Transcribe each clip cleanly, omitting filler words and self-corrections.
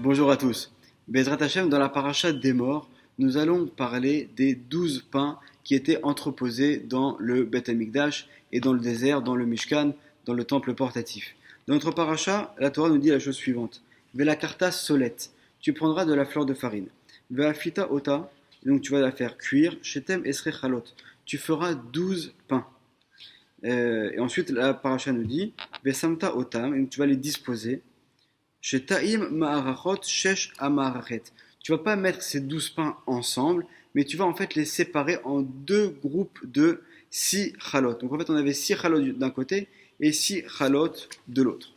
Bonjour à tous. Bezrat Hashem, dans la paracha des morts, nous allons parler des 12 pains qui étaient entreposés dans le Beth Amikdash et dans le désert, dans le Mishkan, dans le temple portatif. Dans notre paracha, la Torah nous dit la chose suivante. Vela karta solet, tu prendras de la fleur de farine. Vela fita ota, donc tu vas la faire cuire. Shetem esre chalot, tu feras 12 pains. Et ensuite, la paracha nous dit Vesamta otam, donc tu vas les disposer. Shetaim ma'arachot shesh amarachet. Tu vas pas mettre ces 12 pains ensemble, mais tu vas en fait les séparer en deux groupes de 6 chalot. Donc en fait, on avait 6 chalot d'un côté et 6 chalot de l'autre.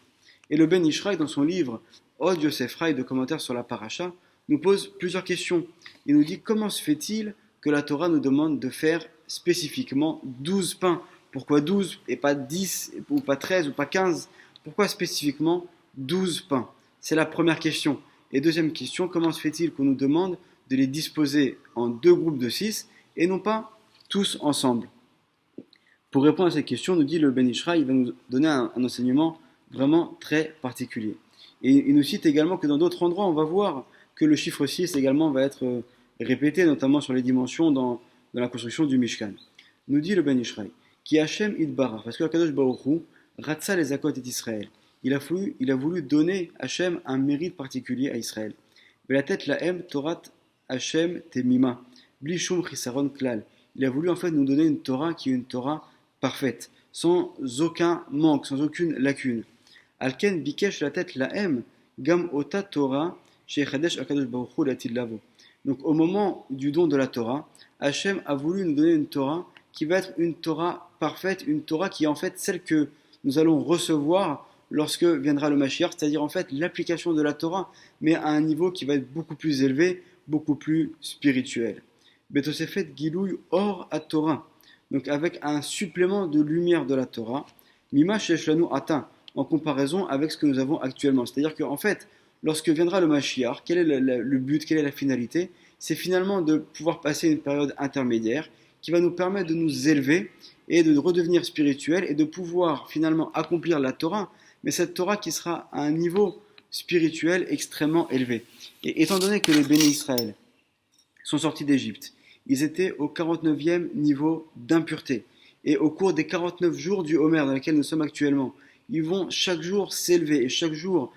Et le Ben Ishraï, dans son livre Od Yosef Rai de commentaires sur la paracha, nous pose plusieurs questions. Il nous dit comment se fait-il que la Torah nous demande de faire spécifiquement 12 pains? Pourquoi 12 et pas 10 ou pas 13 ou pas 15? Pourquoi spécifiquement 12 pains? C'est la première question. Et deuxième question, comment se fait-il qu'on nous demande de les disposer en deux groupes de 6 et non pas tous ensemble? Pour répondre à cette question, nous dit le Ben Ishraï, il va nous donner un enseignement vraiment très particulier. Et il nous cite également que dans d'autres endroits, on va voir que le chiffre 6 également va être répété, notamment sur les dimensions dans la construction du Mishkan. Nous dit le Ben Ishraï, qui Hachem Idbarach, parce que Akadosh Baruch Hu, Ratsa les Akot et Israël. Il a voulu donner Hachem un mérite particulier à Israël. La tête la M Torat Hachem Temima, Blishum Chisaron Klal. Il a voulu en fait nous donner une Torah qui est une Torah parfaite, sans aucun manque, sans aucune lacune. Alken Bikesh la tête la M, Gam Ota Torah, Shechadesh Akadosh Baruch Hu Latil Lavo. Donc au moment du don de la Torah, Hachem a voulu nous donner une Torah qui va être une Torah parfaite, une Torah qui est en fait celle que nous allons recevoir lorsque viendra le Mashiach, c'est-à-dire en fait l'application de la Torah, mais à un niveau qui va être beaucoup plus élevé, beaucoup plus spirituel. Betosefet Gilouy Or à Torah, donc avec un supplément de lumière de la Torah, Mima Sheshlanu atteint, en comparaison avec ce que nous avons actuellement. C'est-à-dire qu'en fait, lorsque viendra le Mashiach, quel est le but, quelle est la finalité? C'est finalement de pouvoir passer une période intermédiaire qui va nous permettre de nous élever et de redevenir spirituel et de pouvoir finalement accomplir la Torah, mais cette Torah qui sera à un niveau spirituel extrêmement élevé. Et étant donné que les bénis Israël sont sortis d'Égypte, ils étaient au 49e niveau d'impureté. Et au cours des 49 jours du Homer dans lesquels nous sommes actuellement, ils vont chaque jour s'élever et chaque jour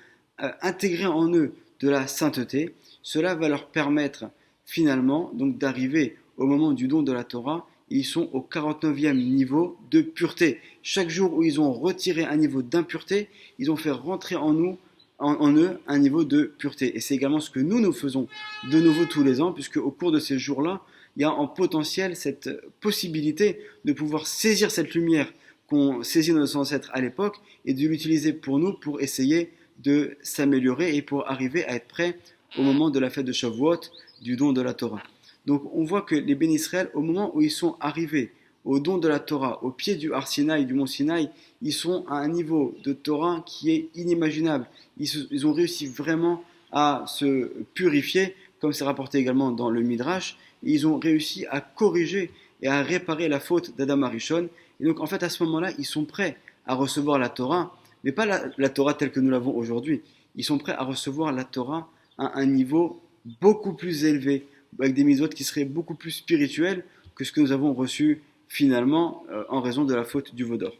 intégrer en eux de la sainteté. Cela va leur permettre finalement donc d'arriver au moment du don de la Torah. Ils sont au 49e niveau de pureté. Chaque jour où ils ont retiré un niveau d'impureté, ils ont fait rentrer en eux un niveau de pureté. Et c'est également ce que nous faisons de nouveau tous les ans, puisque au cours de ces jours-là, il y a en potentiel cette possibilité de pouvoir saisir cette lumière qu'ont saisie nos ancêtres à l'époque et de l'utiliser pour nous pour essayer de s'améliorer et pour arriver à être prêts au moment de la fête de Shavuot, du don de la Torah. Donc on voit que les bénis Israël, au moment où ils sont arrivés au don de la Torah, au pied du Har Sinaï, du mont Sinaï, ils sont à un niveau de Torah qui est inimaginable. Ils ont réussi vraiment à se purifier, comme c'est rapporté également dans le Midrash, et ils ont réussi à corriger et à réparer la faute d'Adam Arishon. Et donc en fait à ce moment-là, ils sont prêts à recevoir la Torah, mais pas la Torah telle que nous l'avons aujourd'hui. Ils sont prêts à recevoir la Torah à un niveau beaucoup plus élevé, avec des mitzvot qui seraient beaucoup plus spirituels que ce que nous avons reçu finalement en raison de la faute du Vaudor.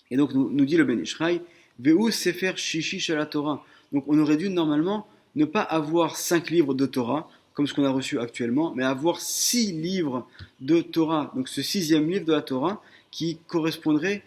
Et donc nous dit le Ben Ishraï, Ve'u Sefer Shishi Shel Torah. Donc on aurait dû normalement ne pas avoir 5 livres de Torah, comme ce qu'on a reçu actuellement, mais avoir 6 livres de Torah. Donc ce 6e livre de la Torah qui correspondrait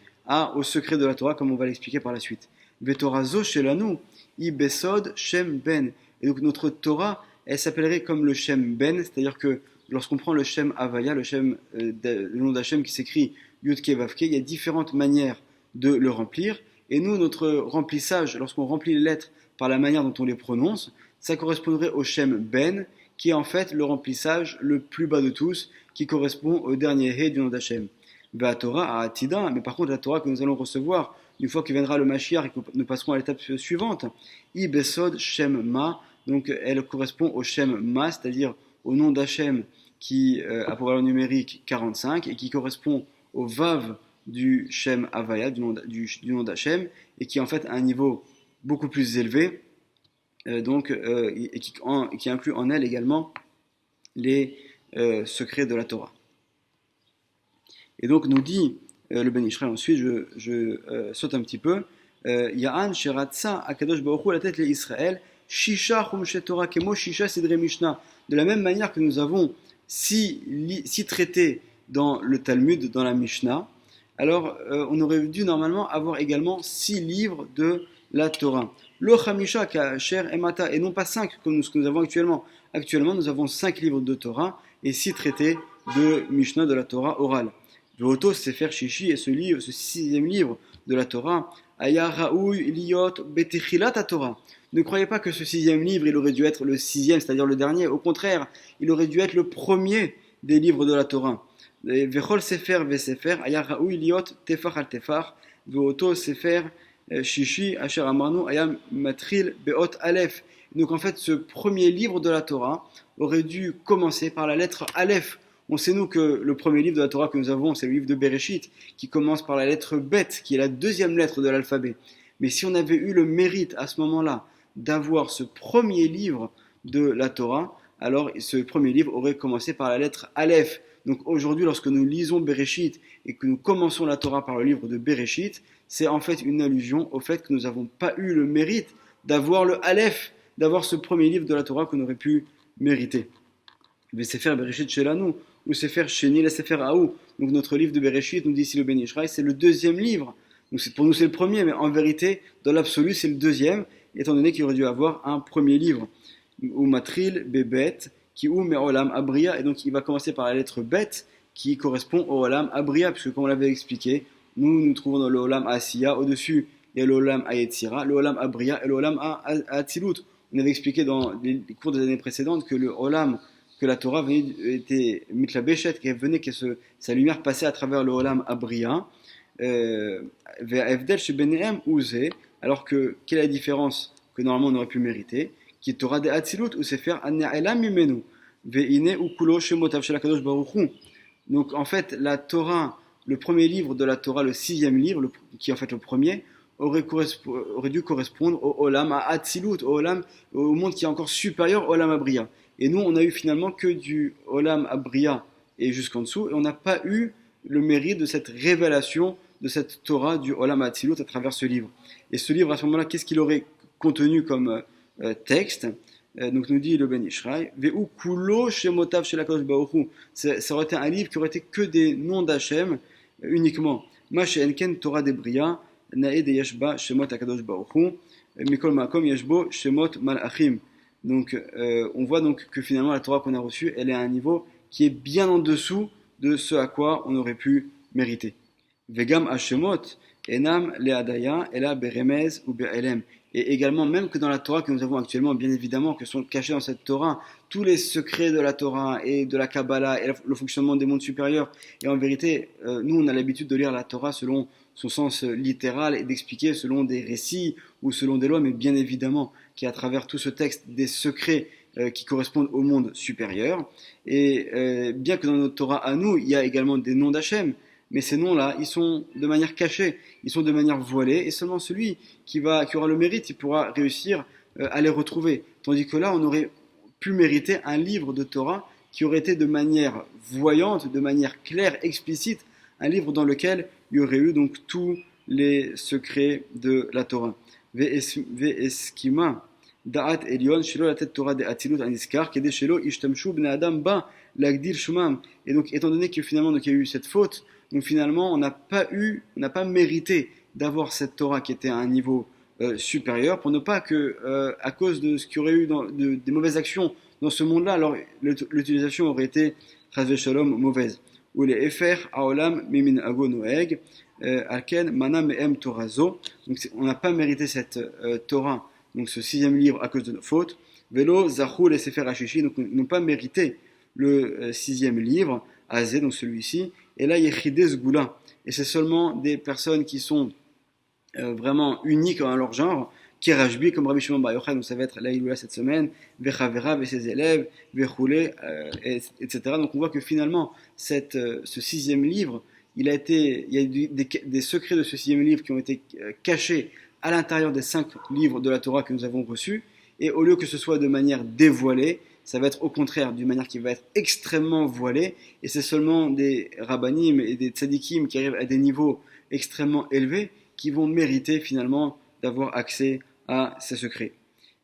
au secret de la Torah, comme on va l'expliquer par la suite. Ve'torazo Shelanu, I Besod Shem Ben. Et donc notre Torah, elle s'appellerait comme le Shem Ben, c'est-à-dire que lorsqu'on prend le Shem Havaya, le nom d'Hachem qui s'écrit Yud-Ke Vav-Ke, il y a différentes manières de le remplir. Et nous, notre remplissage, lorsqu'on remplit les lettres par la manière dont on les prononce, ça correspondrait au Shem Ben, qui est en fait le remplissage le plus bas de tous, qui correspond au dernier He du nom d'Hachem. Va Torah à Atida, mais par contre la Torah que nous allons recevoir une fois que viendra le Mashiach et que nous passerons à l'étape suivante, I Besod Shem Ma. Donc elle correspond au Shem Ma, c'est-à-dire au nom d'Hachem qui a pour valeur numérique 45 et qui correspond au Vav du Shem Havaya, du nom d'Hachem, et qui en fait a un niveau beaucoup plus élevé qui inclut en elle également les secrets de la Torah. Et donc nous dit le Ben Ishraï, ensuite je saute un petit peu, Ya'an Sheratza Akadosh Baruch Hu la tête les Israël, Shisha Chumshe Torah Kemo Shisha Sidre Mishnah. De la même manière que nous avons six traités dans le Talmud, dans la Mishnah, alors on aurait dû normalement avoir également 6 livres de la Torah. Lo Chamisha Kasher Emata, et non pas 5 comme ce que nous avons actuellement. Actuellement, nous avons 5 livres de Torah et 6 traités de Mishnah, de la Torah orale. Veoto Sefer Shishi, et ce 6e livre de la Torah, Aya Raoui Liot Betechilat Torah. Ne croyez pas que ce 6e livre, il aurait dû être le 6e, c'est-à-dire le dernier. Au contraire, il aurait dû être le premier des livres de la Torah. Vechol Sefer Vesefer, Aya Raoui Liot Tefar al Tefar, Veoto Sefer Shishi, Asher Amarnu, Ayam Matril Beot Aleph. Donc en fait, ce premier livre de la Torah aurait dû commencer par la lettre Aleph. On sait nous que le premier livre de la Torah que nous avons, c'est le livre de Bereshit, qui commence par la lettre Bet, qui est la 2e lettre de l'alphabet. Mais si on avait eu le mérite à ce moment-là d'avoir ce premier livre de la Torah, alors ce premier livre aurait commencé par la lettre Aleph. Donc aujourd'hui, lorsque nous lisons Bereshit et que nous commençons la Torah par le livre de Bereshit, c'est en fait une allusion au fait que nous n'avons pas eu le mérite d'avoir le Aleph, d'avoir ce premier livre de la Torah qu'on aurait pu mériter. Mais c'est faire Bereshit Shelanu, ou Sefer Sheni, la Sefer Aou. Donc notre livre de Bereshit, nous dit ici le Ben Ishraï, c'est le 2e livre. Donc pour nous c'est le premier, mais en vérité, dans l'absolu, c'est le 2e, étant donné qu'il aurait dû avoir un premier livre. Ou Matril, Bebet, qui ou Me'olam Abria, et donc il va commencer par la lettre Bet, qui correspond au Olam Abria, puisque comme on l'avait expliqué, nous trouvons dans le Olam Asiya, au-dessus il y a le Olam Ayetzira, le Olam Abria et le Olam Atzilut. On avait expliqué dans les cours des années précédentes que le Olam, que la Torah était mitlabeshet, que sa lumière passait à travers le Olam Abria, alors que quelle est la différence que normalement on aurait pu mériter, qui Torah de Atzilut ou Sefer An'elam Mimenu ve'ine ukulo shemotav shel HaKadosh Baruch Hu. Donc en fait la Torah, le premier livre de la Torah, le 6e livre, qui est en fait le premier, aurait dû correspondre au Olam Atzilut, au monde qui est encore supérieur au Olam Abria. Et nous, on a eu finalement que du Olam Abria et jusqu'en dessous, et on n'a pas eu le mérite de cette révélation de cette Torah du Olam Atzilut à travers ce livre. Et ce livre, à ce moment-là, qu'est-ce qu'il aurait contenu comme texte? Donc nous dit le Ben Ishraï, Ve'u kulo shemotav shel HaKadosh Baruch Hu. Ça aurait été un livre qui aurait été que des noms d'Hachem uniquement. Ma she'enken Torah d'Ebria, na'e de yeshba shemot HaKadosh Baruch Hu, mikol ma'akom yeshbo shemot malachim. Donc on voit donc que finalement la Torah qu'on a reçue, elle est à un niveau qui est bien en dessous de ce à quoi on aurait pu mériter. Vegam hashemot enam leadaya ela beremez ou be'elem. Et également, même que dans la Torah que nous avons actuellement, bien évidemment, que sont cachés dans cette Torah tous les secrets de la Torah et de la Kabbalah et le fonctionnement des mondes supérieurs. Et en vérité, nous, on a l'habitude de lire la Torah selon son sens littéral et d'expliquer selon des récits ou selon des lois, mais bien évidemment qu'il y a à travers tout ce texte des secrets qui correspondent au monde supérieur. Et bien que dans notre Torah à nous, il y a également des noms d'Hachem, mais ces noms-là, ils sont de manière cachée, ils sont de manière voilée, et seulement celui qui aura le mérite, il pourra réussir à les retrouver. Tandis que là, on aurait pu mériter un livre de Torah qui aurait été de manière voyante, de manière claire, explicite, un livre dans lequel il y aurait eu donc tous les secrets de la Torah. Ve'eskima da'at elion shelo la tête Torah de Atzilut aniskar kede shelo ishtamshu bnei adam ba lagdir shumam. Et donc, étant donné que finalement donc, il y a eu cette faute, donc finalement on n'a pas mérité d'avoir cette Torah qui était à un niveau supérieur, pour ne pas que à cause de ce qu'il y aurait eu des mauvaises actions dans ce monde-là, alors l'utilisation aurait été chas shalom mauvaise. Ou les efer aolam mimin ago noeg alken mana mehem torazo. Donc on n'a pas mérité cette Torah, donc ce 6e livre à cause de nos fautes. Velo zachou les sefer hashishi, donc n'ont pas mérité le 6e livre azé, donc celui-ci. Et là yechidez zgoula, et c'est seulement des personnes qui sont vraiment uniques en leur genre, Kerashbi, comme Rabbi Shimon Bar Yochai, donc ça va être la Iloula cette semaine, Vechavera, et ses élèves, Vechoulé, etc. Donc on voit que finalement, ce 6e livre, il y a des secrets de ce 6e livre qui ont été cachés à l'intérieur des 5 livres de la Torah que nous avons reçus, et au lieu que ce soit de manière dévoilée, ça va être au contraire d'une manière qui va être extrêmement voilée, et c'est seulement des rabbanim et des tzadikim qui arrivent à des niveaux extrêmement élevés qui vont mériter finalement d'avoir accès à ces secrets.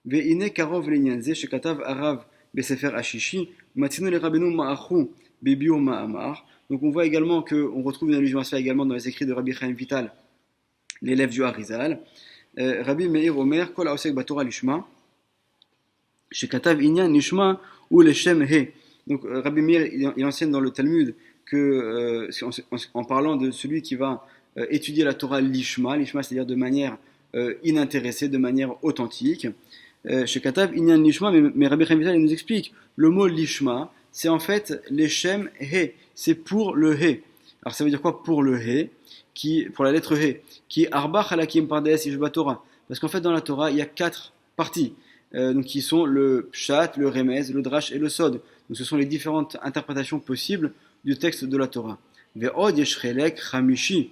Ve'ine karov l'inyan ze shekatav arav besefer ashishi matzinu le rabbeinu ma'achu bebiur ma'amar. Donc on voit également qu'on retrouve une allusion à cela également dans les écrits de Rabbi Chaim Vital, l'élève du Harizal. Rabbi Meir Omer kol haosek batorah lishma shekatav inyan nishma ou leshem he. Donc Rabbi Meir il enseigne dans le Talmud que en parlant de celui qui va étudier la Torah lishma, c'est-à-dire de manière inintéressée, de manière authentique. Chez Katav, Inyan Lishma, mais Rabbi Chaim Vital il nous explique, le mot Lishma, c'est en fait l'Eshem He, c'est pour le He. Alors ça veut dire quoi pour le He, pour la lettre He, qui est Arba Halakim Pardes Ishba Torah. Parce qu'en fait dans la Torah, il y a 4 parties, donc qui sont le Pshat, le Remez, le Drash et le Sod. Donc ce sont les différentes interprétations possibles du texte de la Torah. Ve'od Yeshrelek Hamishi.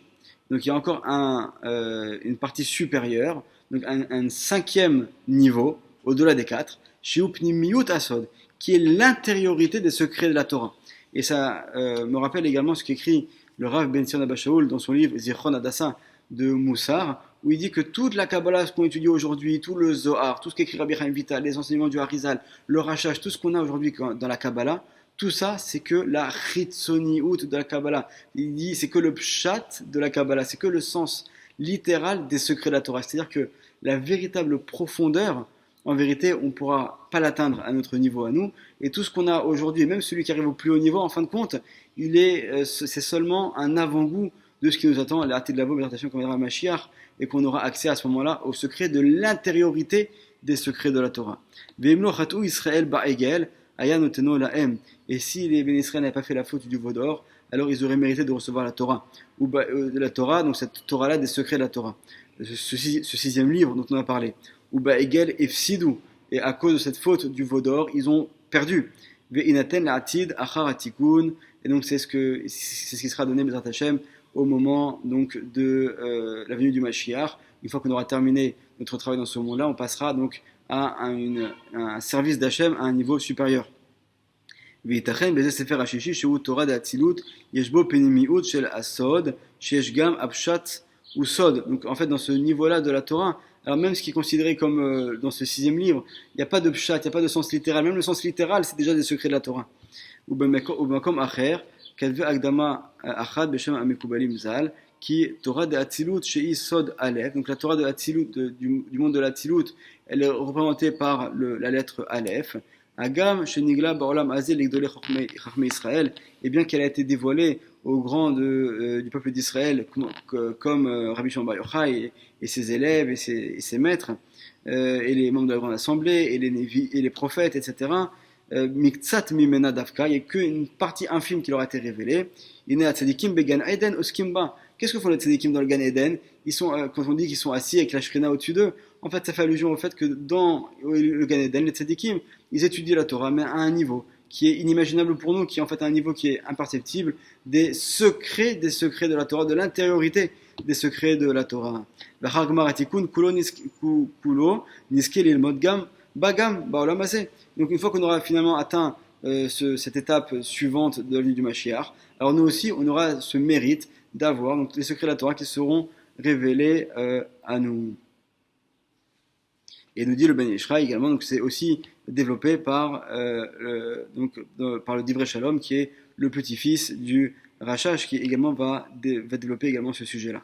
Donc il y a encore une partie supérieure, donc un 5e niveau, au-delà des 4, Shiupnimiyut Asod, qui est l'intériorité des secrets de la Torah. Et ça me rappelle également ce qu'écrit le Rav Ben Sion Abba Shaul dans son livre Zichron Hadassa de Moussar, où il dit que toute la Kabbalah, ce qu'on étudie aujourd'hui, tout le Zohar, tout ce qu'écrit Rabbi Chaim Vital, les enseignements du Harizal, le Rachash, tout ce qu'on a aujourd'hui dans la Kabbalah, tout ça, c'est que la Chitzoniut de la Kabbalah. Il dit, c'est que le Pshat de la Kabbalah, c'est que le sens littéral des secrets de la Torah. C'est-à-dire que la véritable profondeur, en vérité, on ne pourra pas l'atteindre à notre niveau à nous. Et tout ce qu'on a aujourd'hui, et même celui qui arrive au plus haut niveau, en fin de compte, c'est seulement un avant-goût de ce qui nous attend à l'arrêté de la présentation qu'on verra à Mashiach, et qu'on aura accès à ce moment-là au secret de l'intériorité des secrets de la Torah. Ve'imlo chatou Israël ba'egel, aya noteno la'em. Et si les bénis Israël n'avaient pas fait la faute du veau d'or, alors ils auraient mérité de recevoir la Torah. Ou de la Torah, donc cette Torah-là, des secrets de la Torah. Ce 6e livre dont on a parlé. Ou ba'egel efsidou. Et à cause de cette faute du veau d'or, ils ont perdu. Ve'inaten la'atid achar atikun. Et donc c'est ce qui sera donné, Bezrat Hashem, au moment donc de la venue du Mashiach. Une fois qu'on aura terminé notre travail dans ce monde-là, on passera donc à un service d'Hachem à un niveau supérieur. וייתכן בזה ספר השישי שהוא תורה דאצילות, יש בו פנימיות של הסוד, שיש גם הפשט וסוד. Donc en fait dans ce niveau-là de la Torah, alors même ce qui est considéré comme dans ce 6e livre, il n'y a pas de pshat, il n'y a pas de sens littéral, même le sens littéral c'est déjà des secrets de la Torah. ובמקום אחר, כתבי הקדמה אחת בשם המקובלים ז"ל, qui Torah de Hatzilut Shei Sod Aleph. Donc la Torah de Hatzilut, du monde de l'Hatzilut, elle est représentée par la lettre Aleph. Agam Shenigla Baolam Azel Egdolei Chachmei Israël, et bien qu'elle a été dévoilée aux grands du peuple d'Israël, comme Rabbi Shimon Bar Yochai et ses élèves et ses maîtres, et les membres de la grande assemblée, et les prophètes, etc. Miktsat Mimena Davka, il n'y a qu'une partie infime qui leur a été révélée. Il a tzadikim began Eden oskimba. Qu'est-ce que font les tzadikim dans le Gan Eden? Ils sont, quand on dit qu'ils sont assis avec la Shrina au-dessus d'eux, en fait ça fait allusion au fait que dans le Gan Eden, les tzadikim, ils étudient la Torah, mais à un niveau qui est inimaginable pour nous, qui est en fait un niveau qui est imperceptible, des secrets de la Torah, de l'intériorité des secrets de la Torah. Donc une fois qu'on aura finalement atteint cette étape suivante de la vie du Mashiach, alors nous aussi on aura ce mérite d'avoir donc les secrets de la Torah qui seront révélés à nous. Et nous dit le Ben Yishraï également, donc c'est aussi développé par le Divrei Shalom, qui est le petit-fils du Rachash, qui également va développer également ce sujet-là.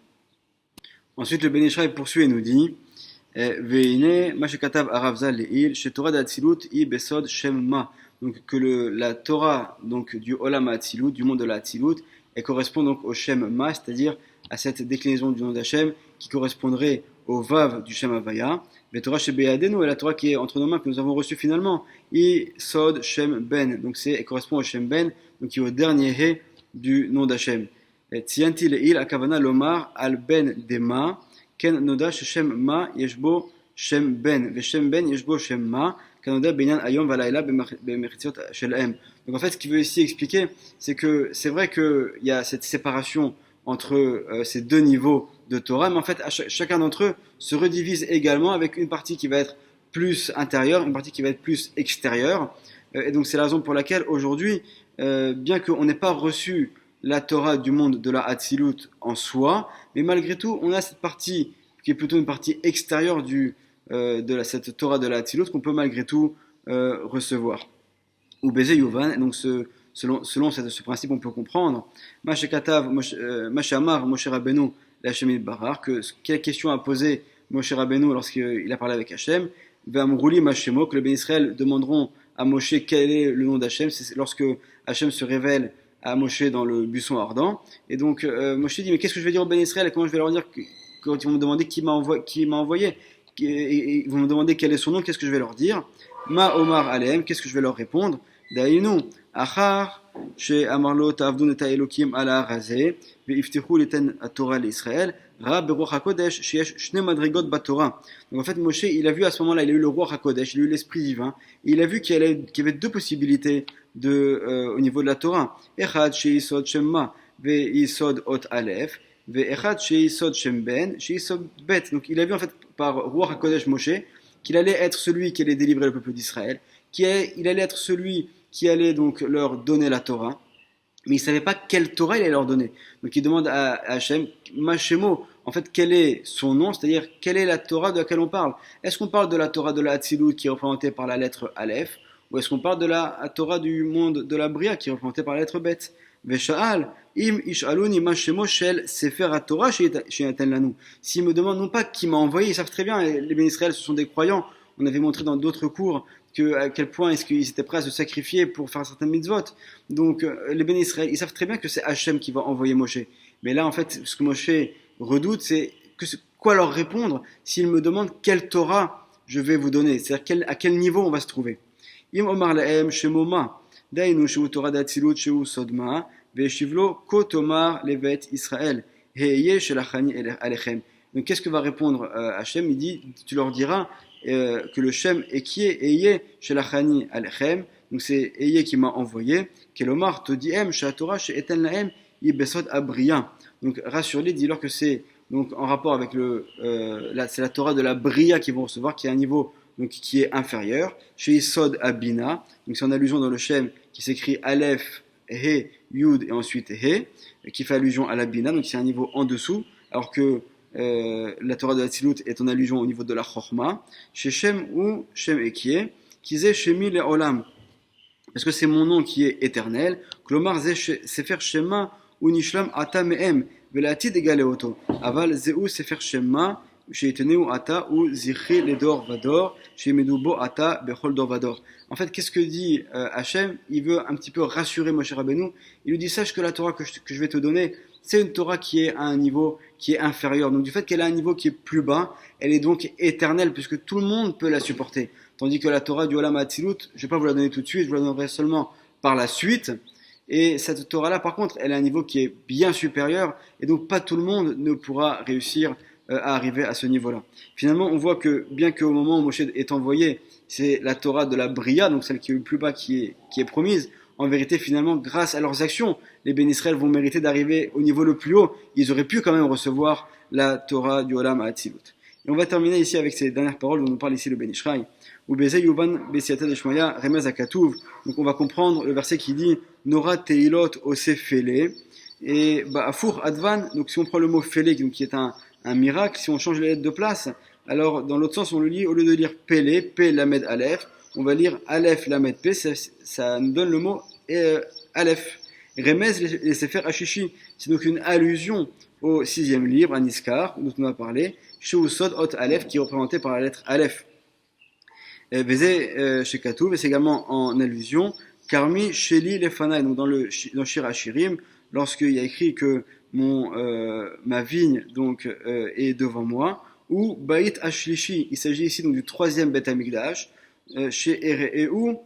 Ensuite, le Ben Yishraï poursuit et nous dit Veine Mashekatav Arav Zal Leil, Shetorah d'Atzilut I Besod Shem Ma. Donc que la Torah donc du Olam Atzilut, du monde de la Atzilut, elle correspond donc au Shem Ma, c'est-à-dire à cette déclinaison du nom d'Hachem qui correspondrait au Vav du Shem Havaya. La Torah chez Be'adenu est la Torah qui est entre nos mains, que nous avons reçue finalement. I Sod Shem Ben. Donc elle correspond au Shem Ben, donc qui est au dernier He du nom d'Hachem. Tzianti Le'il Akavana Lomar Al Ben Dema Ken Noda Shem Ma Yeshbo Shem Ben. Ve Shem Ben Yeshbo Shem Ma Kanoda Benyan Ayom Valaila Bemertziot Shelem. Donc en fait, ce qu'il veut ici expliquer, c'est que c'est vrai qu'il y a cette séparation entre ces deux niveaux de Torah, mais en fait, chacun d'entre eux se redivise également avec une partie qui va être plus intérieure, une partie qui va être plus extérieure. Et donc c'est la raison pour laquelle aujourd'hui, bien qu'on n'ait pas reçu la Torah du monde de la Hatzilut en soi, mais malgré tout, on a cette partie qui est plutôt une partie extérieure cette Torah de la Hatzilut qu'on peut malgré tout recevoir. Ou Bézé Yovan, donc selon ce principe, on peut comprendre Mashe Amar Moshe Rabbeinu l'Hashem Barar, quelle question a posé Moshe Rabbeinu lorsqu'il a parlé avec Hachem, Ve'amrouli Mashemo, que les Ben Israël demanderont à Moshe quel est le nom d'Hachem, c'est lorsque Hachem se révèle à Moshe dans le buisson ardent. Et donc Moshe dit, mais qu'est-ce que je vais dire aux Ben Israël et comment je vais leur dire quand ils vont me demander qui m'a envoyé, et ils vont me demander quel est son nom, qu'est-ce que je vais leur dire? Ma Omar Aleem, qu'est-ce que je vais leur répondre? Daïnou, Achar, chez Amarlo Tavdun et Elokim ala Razé, Veiftichou liten à Torah l'Israël, Ra Beruach HaKodesh, Sheyesh Shne Madrigot Batorah. Donc en fait, Moshe, il a vu à ce moment-là, il a eu le Ruach HaKodesh, il a eu l'Esprit divin, et il a vu qu'il y avait deux possibilités au niveau de la Torah. Echad Sheisod Shemma, Veisod Ot Aleph, Veechad Sheisod Shem Ben, Sheisod Bet. Donc il a vu en fait par Ruach HaKodesh Moshe qu'il allait être celui qui allait délivrer le peuple d'Israël, il allait être celui qui allait donc leur donner la Torah, mais il ne savait pas quelle Torah il allait leur donner. Donc il demande à Hachem, Mashemo, en fait, quel est son nom, c'est-à-dire quelle est la Torah de laquelle on parle. Est-ce qu'on parle de la Torah de la Hatzilut qui est représentée par la lettre Aleph, ou est-ce qu'on parle de la Torah du monde de la Bria qui est représentée par la lettre Bet? Vesha'al, im ishaluni mashemo shel sefer HaTorah she'aten lanu. S'ils me demandent non pas qui m'a envoyé, ils savent très bien, les Ben Israël, ce sont des croyants. On avait montré dans d'autres cours à quel point est-ce qu'ils étaient prêts à se sacrifier pour faire certaines mitzvot. Donc les Ben Israël, ils savent très bien que c'est Hachem qui va envoyer Moshe. Mais là, en fait, ce que Moshe redoute, c'est quoi leur répondre s'ils me demandent quelle Torah je vais vous donner, c'est-à-dire à quel niveau on va se trouver. Im omar lahem shemoma, dainu sheu Torah d'Atzilut sheu sodma, ve'eshivlo ko tomar levet Israël, he'eye shelachani alechem. Donc qu'est-ce que va répondre Hachem? Il dit, tu leur diras que le Shem est qui est Eye Shelachani Alechem, donc c'est Eye qui m'a envoyé, Kelomar Todiem Shatora She'eten Lahem Ibesod Abriya. Donc rassure-les, dis-leur que c'est donc en rapport avec c'est la Torah de la Bria qu'ils vont recevoir, qui est un niveau donc qui est inférieur, chez Isod Abina, donc c'est en allusion dans le Shem qui s'écrit Aleph, He, Yud et ensuite He, qui fait allusion à la Bina, donc c'est un niveau en dessous, alors que la Torah de Hatzilut est en allusion au niveau de la Chorma, chez Shem ou Shem Ekie, qui zé Shemi le Olam, parce que c'est mon nom qui est éternel, Klomar zé Sefer Shema ou Nishlam Ata Mehem, Velatid égale Oto, Aval zéou Sefer Shema, chez Eteneu Ata ou Zichi Ledor Vador, chez Medubo Ata Bechol Dor Vador. En fait, qu'est-ce que dit Hachem? Il veut un petit peu rassurer Moshe Rabbeinu, il lui dit sache que la Torah que je vais te donner, c'est une Torah qui est à un niveau qui est inférieur. Donc du fait qu'elle a un niveau qui est plus bas, elle est donc éternelle puisque tout le monde peut la supporter. Tandis que la Torah du Olam Hatzilut, je ne vais pas vous la donner tout de suite, je vous la donnerai seulement par la suite. Et cette Torah-là, par contre, elle a un niveau qui est bien supérieur et donc pas tout le monde ne pourra réussir à arriver à ce niveau-là. Finalement, on voit que bien qu'au moment où Moshe est envoyé, c'est la Torah de la Bria, donc celle qui est le plus bas qui est promise. En vérité, finalement, grâce à leurs actions, les Ben Israël vont mériter d'arriver au niveau le plus haut. Ils auraient pu quand même recevoir la Torah du Olam Hatzilut. Et on va terminer ici avec ces dernières paroles dont nous parle ici le Ben Ishraï. Ou Beze Yuvan Besiata Deshmaya Remez Akatuv. Donc on va comprendre le verset qui dit Nora Teilot Ose Fele. Et Afour Advan, donc si on prend le mot Fele, qui est un miracle, si on change les lettres de place, alors dans l'autre sens on le lit, au lieu de lire Pele, P Lamed Aleph, on va lire Aleph Lamed P, ça nous donne le mot Aleph. Remez les Sefer Ashishi, c'est donc une allusion au 6e livre, à Niskar, dont on a parlé, Sheusod Ot Aleph, qui est représenté par la lettre Aleph. Vézé Shekatouv, et c'est également en allusion, Karmi Sheli Lefanai, donc dans Shir Hashirim, lorsqu'il y a écrit que ma vigne donc est devant moi, ou Bait Ashlishi, il s'agit ici donc du 3e Beth Amikdash, chez Ereu,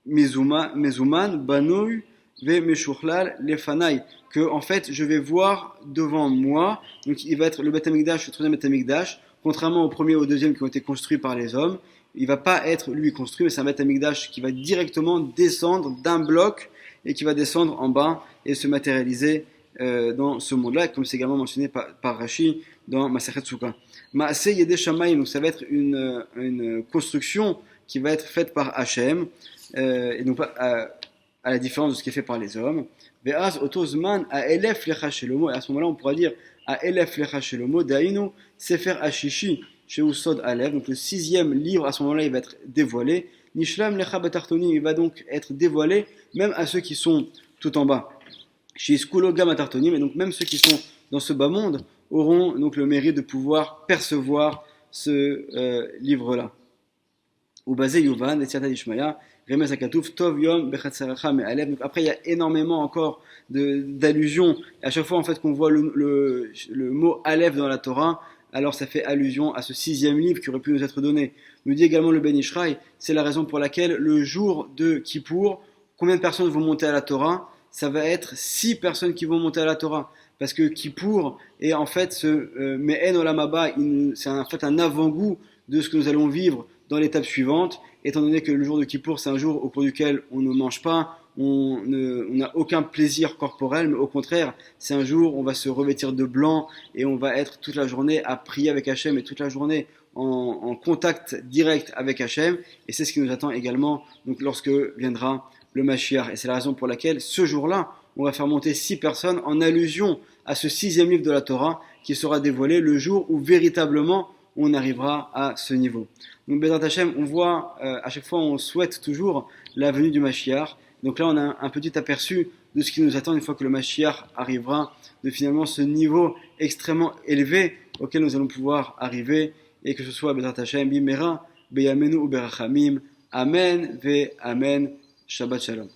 Mezuman, Banoui, Ve Meshurlal, Lefanai, que en fait je vais voir devant moi, donc il va être le Beth Amikdash, le 3e Beth Amikdash, contrairement au premier et au deuxième qui ont été construits par les hommes, il va pas être lui construit, mais c'est un Beth Amikdash qui va directement descendre d'un bloc et qui va descendre en bas et se matérialiser dans ce monde-là, comme c'est également mentionné par Rashi dans Masechet Sukkah. Maaseh Yedei Shamayim, donc ça va être une construction qui va être faite par Hachem, et donc à la différence de ce qui est fait par les hommes. Ve'az otozman a elef lecha shelomo, et à ce moment-là on pourra dire a elef lecha shelomo, dainu sefer ashishi sheusod alev, donc le 6e livre à ce moment-là il va être dévoilé. Nishlam lecha batartonim, il va donc être dévoilé même à ceux qui sont tout en bas. Shiskulo gam atartonim, et donc même ceux qui sont dans ce bas monde auront donc le mérite de pouvoir percevoir ce livre-là. Ubazé Yuvan, et Tsiata Dishmaya, Remes Akatouf, Tov Yom, Bechatzeracha, Me'alev. Donc après, il y a énormément encore d'allusions. À chaque fois, en fait, qu'on voit le mot Aleph dans la Torah, alors ça fait allusion à ce 6e livre qui aurait pu nous être donné. Nous dit également le Ben Ishraï, c'est la raison pour laquelle le jour de Kippour, combien de personnes vont monter à la Torah? Ça va être 6 personnes qui vont monter à la Torah. Parce que Kippour est en fait ce Me'en Olam Haba, c'est en fait un avant-goût de ce que nous allons vivre dans l'étape suivante, étant donné que le jour de Kippour, c'est un jour au cours duquel on ne mange pas, on n'a aucun plaisir corporel, mais au contraire, c'est un jour où on va se revêtir de blanc et on va être toute la journée à prier avec Hachem et toute la journée en contact direct avec Hachem, et c'est ce qui nous attend également donc, lorsque viendra le Mashiach. Et c'est la raison pour laquelle ce jour-là, on va faire monter 6 personnes en allusion à ce 6e livre de la Torah qui sera dévoilé le jour où véritablement on arrivera à ce niveau. Donc Bezrat Hashem, on voit à chaque fois on souhaite toujours la venue du Mashiach. Donc là on a un petit aperçu de ce qui nous attend une fois que le Mashiach arrivera, de finalement ce niveau extrêmement élevé auquel nous allons pouvoir arriver, et que ce soit Bezrat Hashem, Bimera, Beyamenu ou Berachamim. Amen ve Amen. Shabbat Shalom.